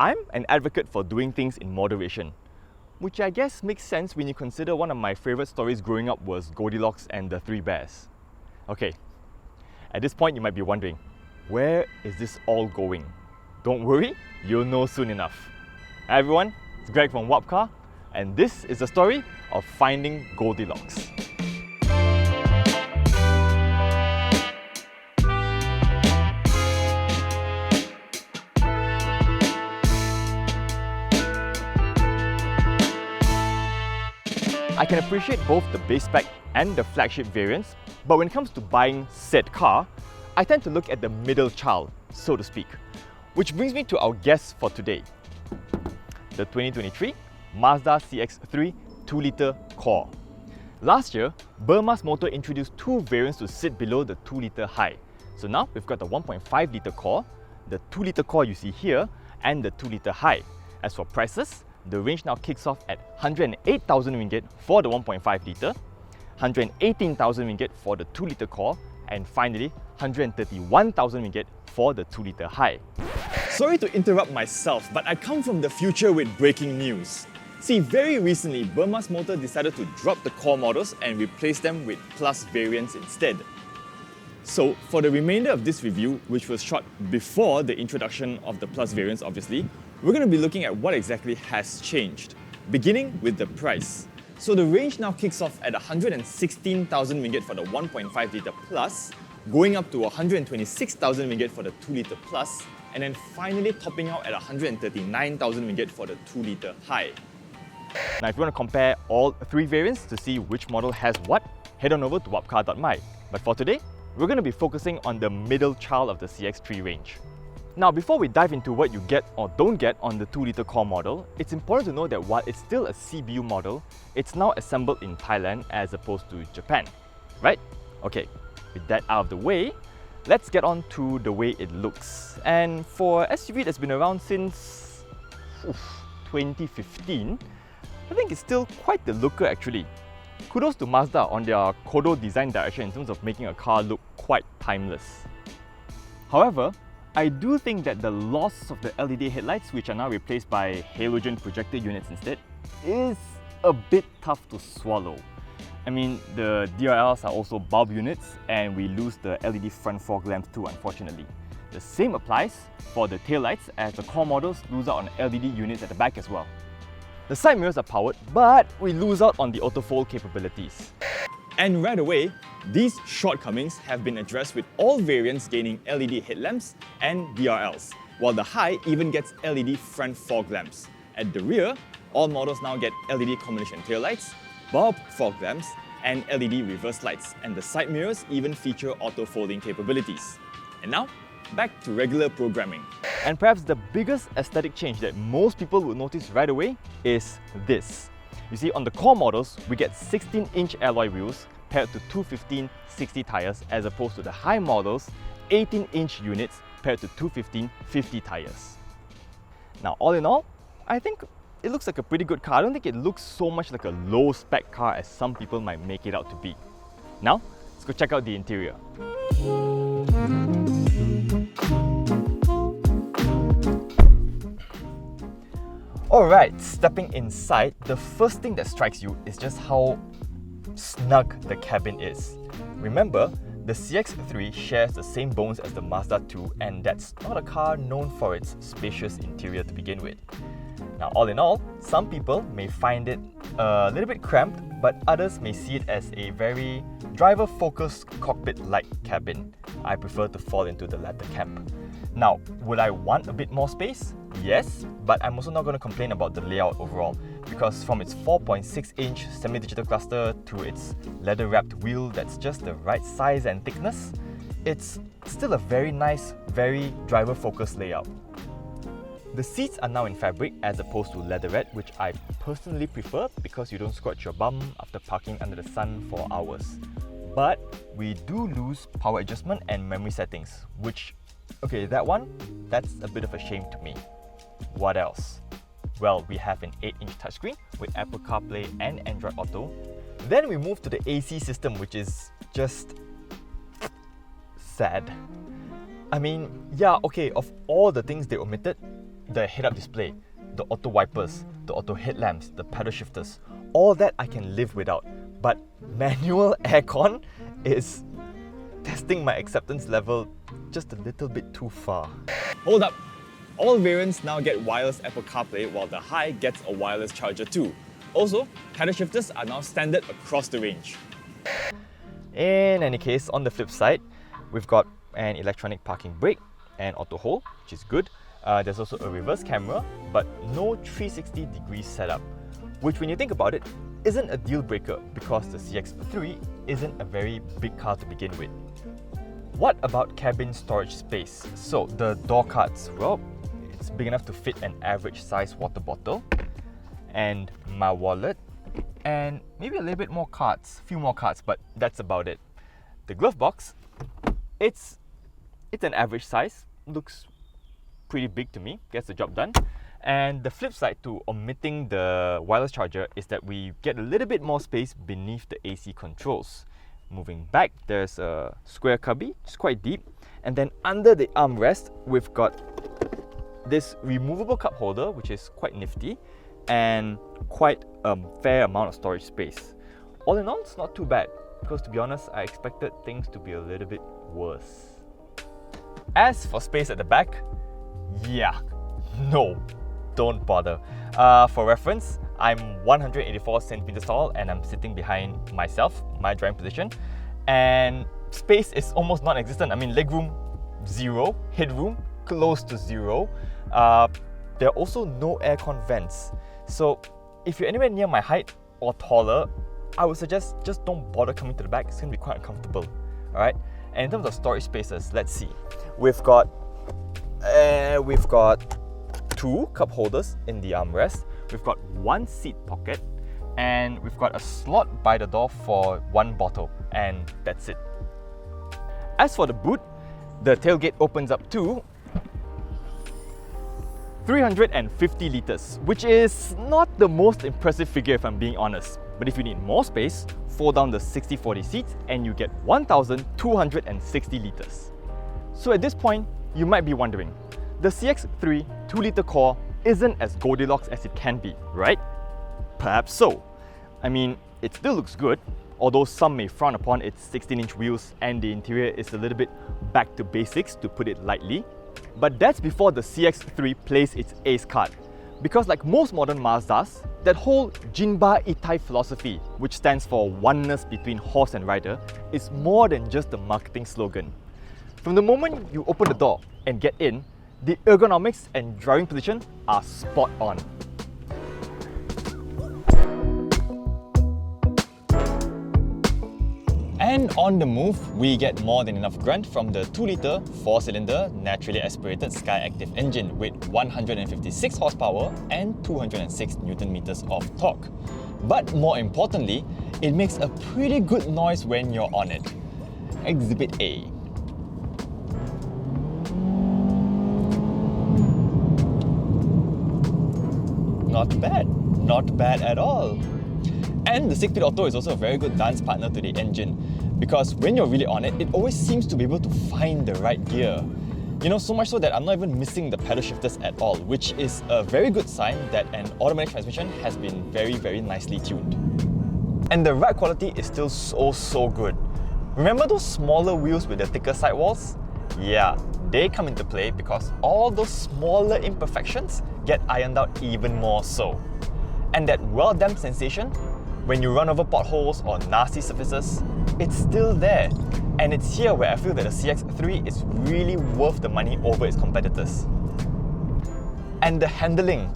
I'm an advocate for doing things in moderation, which I guess makes sense when you consider one of my favourite stories growing up was Goldilocks and the Three Bears. Okay, at this point you might be wondering, where is this all going? Don't worry, you'll know soon enough. Hi everyone, it's Greg from WapCar, and this is the story of finding Goldilocks. I can appreciate both the base spec and the flagship variants, but when it comes to buying said car, I tend to look at the middle child, so to speak. Which brings me to our guest for today, the 2023 Mazda CX-3 2-litre Core. Last year, Bermaz Motor introduced two variants to sit below the 2-litre high. So now we've got the 1.5-litre Core, the 2-litre Core you see here, and the 2-litre high. As for prices, the range now kicks off at 108,000 ringgit for the 1.5-litre, 118,000 ringgit for the 2-litre Core, and finally 131,000 ringgit for the 2-litre high. Sorry to interrupt myself, but I come from the future with breaking news. See, very recently, Bermaz Motor decided to drop the Core models and replace them with Plus variants instead. So, for the remainder of this review, which was shot before the introduction of the Plus variants obviously, we're going to be looking at what exactly has changed, beginning with the price. So the range now kicks off at 116,000 ringgit for the 1.5-litre Plus, going up to 126,000 ringgit for the 2-litre Plus, and then finally topping out at 139,000 ringgit for the 2-litre High. Now if you want to compare all three variants to see which model has what, head on over to WapCar.my. But for today, we're going to be focusing on the middle child of the CX-3 range. Now, before we dive into what you get or don't get on the 2-litre Core model, it's important to know that while it's still a CBU model, it's now assembled in Thailand as opposed to Japan, right? Okay, with that out of the way, let's get on to the way it looks. And for SUV that's been around since 2015, I think it's still quite the looker actually. Kudos to Mazda on their Kodo design direction in terms of making a car look quite timeless. However, I do think that the loss of the LED headlights, which are now replaced by halogen projector units instead, is a bit tough to swallow. I mean, the DRLs are also bulb units and we lose the LED front fog lamps too, unfortunately. The same applies for the taillights, as the Core models lose out on LED units at the back as well. The side mirrors are powered, but we lose out on the auto-fold capabilities. And right away, these shortcomings have been addressed with all variants gaining LED headlamps and DRLs, while the High even gets LED front fog lamps. At the rear, all models now get LED combination taillights, bulb fog lamps, and LED reverse lights, and the side mirrors even feature auto-folding capabilities. And now, back to regular programming. And perhaps the biggest aesthetic change that most people will notice right away is this. You see, on the Core models, we get 16-inch alloy wheels paired to two 15/60 tyres, as opposed to the High models, 18-inch units paired to two 15/50 tyres. Now, all in all, I think it looks like a pretty good car. I don't think it looks so much like a low-spec car as some people might make it out to be. Now, let's go check out the interior. Alright, stepping inside, the first thing that strikes you is just how snug the cabin is. Remember, the CX-3 shares the same bones as the Mazda 2, and that's not a car known for its spacious interior to begin with. Now, all in all, some people may find it a little bit cramped, but others may see it as a very driver-focused cockpit-like cabin. I prefer to fall into the latter camp. Now, would I want a bit more space? Yes, but I'm also not going to complain about the layout overall, because from its 4.6-inch semi-digital cluster to its leather-wrapped wheel that's just the right size and thickness, it's still a very nice, very driver-focused layout. The seats are now in fabric as opposed to leatherette, which I personally prefer because you don't scratch your bum after parking under the sun for hours. But we do lose power adjustment and memory settings, which, okay, that's a bit of a shame to me. What else? Well, we have an 8-inch touchscreen with Apple CarPlay and Android Auto. Then we move to the AC system, which is just sad. I mean, yeah, okay, of all the things they omitted, the head-up display, the auto wipers, the auto headlamps, the pedal shifters, all that I can live without. But manual aircon is testing my acceptance level just a little bit too far. Hold up! All variants now get wireless Apple CarPlay, while the High gets a wireless charger too. Also, pedal shifters are now standard across the range. In any case, on the flip side, we've got an electronic parking brake and auto hold, which is good. There's also a reverse camera, but no 360-degree setup, which when you think about it, isn't a deal breaker because the CX-3 isn't a very big car to begin with. What about cabin storage space? So the door cards, well, it's big enough to fit an average size water bottle, and my wallet, and maybe a little bit more cards, few more cards, but that's about it. The glove box, it's an average size, looks pretty big to me, gets the job done. And the flip side to omitting the wireless charger is that we get a little bit more space beneath the AC controls. Moving back, there's a square cubby, it's quite deep, and then under the armrest, we've got this removable cup holder, which is quite nifty, and quite a fair amount of storage space. All in all, it's not too bad, because to be honest, I expected things to be a little bit worse. As for space at the back, yeah, no, don't bother. For reference, I'm 184 centimeters tall and I'm sitting behind myself, my driving position, and space is almost non-existent. I mean, legroom, zero, headroom, close to zero. There are also no aircon vents. So if you're anywhere near my height or taller, I would suggest just don't bother coming to the back. It's going to be quite uncomfortable. Alright? And in terms of storage spaces, let's see. We've got two cup holders in the armrest. We've got one seat pocket, and we've got a slot by the door for one bottle, and that's it. As for the boot, the tailgate opens up to 350 litres, which is not the most impressive figure if I'm being honest. But if you need more space, fold down the 60/40 seats and you get 1,260 litres. So at this point, you might be wondering, the CX-3 2-litre core isn't as Goldilocks as it can be, right? Perhaps so. I mean, it still looks good, although some may frown upon its 16-inch wheels and the interior is a little bit back to basics, to put it lightly. But that's before the CX-3 plays its ace card. Because like most modern Mazdas, that whole Jinba Ittai philosophy, which stands for oneness between horse and rider, is more than just a marketing slogan. From the moment you open the door and get in, the ergonomics and driving position are spot on. And on the move, we get more than enough grunt from the 2-litre 4-cylinder naturally aspirated Skyactiv engine with 156 horsepower and 206 Nm of torque. But more importantly, it makes a pretty good noise when you're on it. Exhibit A. Not bad at all. And the 6-speed auto is also a very good dance partner to the engine, because when you're really on it, it always seems to be able to find the right gear. You know, so much so that I'm not even missing the pedal shifters at all, which is a very good sign that an automatic transmission has been very, very nicely tuned. And the ride quality is still so good. Remember those smaller wheels with the thicker sidewalls? Yeah, they come into play because all those smaller imperfections get ironed out even more so. And that well-damped sensation, when you run over potholes or nasty surfaces, it's still there. And it's here where I feel that the CX-3 is really worth the money over its competitors. And the handling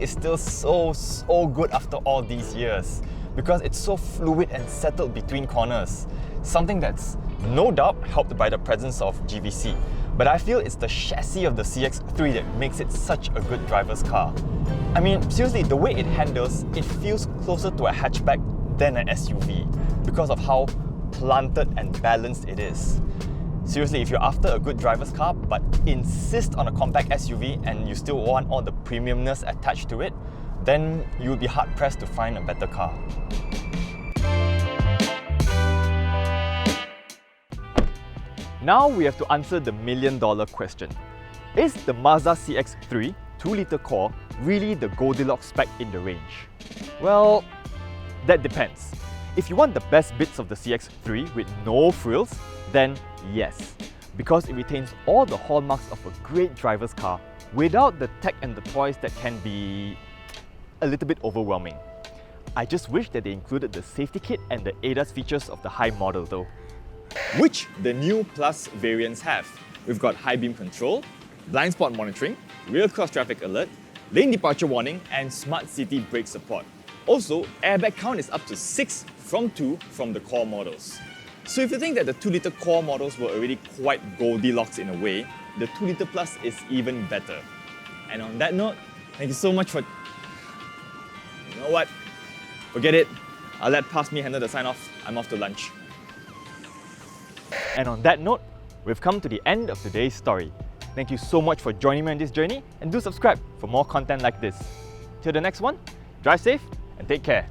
is still so good after all these years, because it's so fluid and settled between corners. Something that's no doubt helped by the presence of GVC. But I feel it's the chassis of the CX-3 that makes it such a good driver's car. I mean, seriously, the way it handles, it feels closer to a hatchback than an SUV because of how planted and balanced it is. Seriously, if you're after a good driver's car but insist on a compact SUV and you still want all the premiumness attached to it, then you would be hard-pressed to find a better car. Now we have to answer the million-dollar question. Is the Mazda CX-3 2-litre core really the Goldilocks spec in the range? Well, that depends. If you want the best bits of the CX-3 with no frills, then yes, because it retains all the hallmarks of a great driver's car without the tech and the toys that can be a little bit overwhelming. I just wish that they included the safety kit and the ADAS features of the high model though. Which the new Plus variants have. We've got high beam control, blind spot monitoring, rear cross traffic alert, lane departure warning, and smart city brake support. Also, airbag count is up to 6 from 2 from the core models. So if you think that the 2-litre core models were already quite Goldilocks in a way, the 2-litre Plus is even better. And on that note, thank you so much for... You know what? Forget it. I'll let Pass Me handle the sign-off. I'm off to lunch. And on that note, we've come to the end of today's story. Thank you so much for joining me on this journey, and do subscribe for more content like this. Till the next one, drive safe and take care.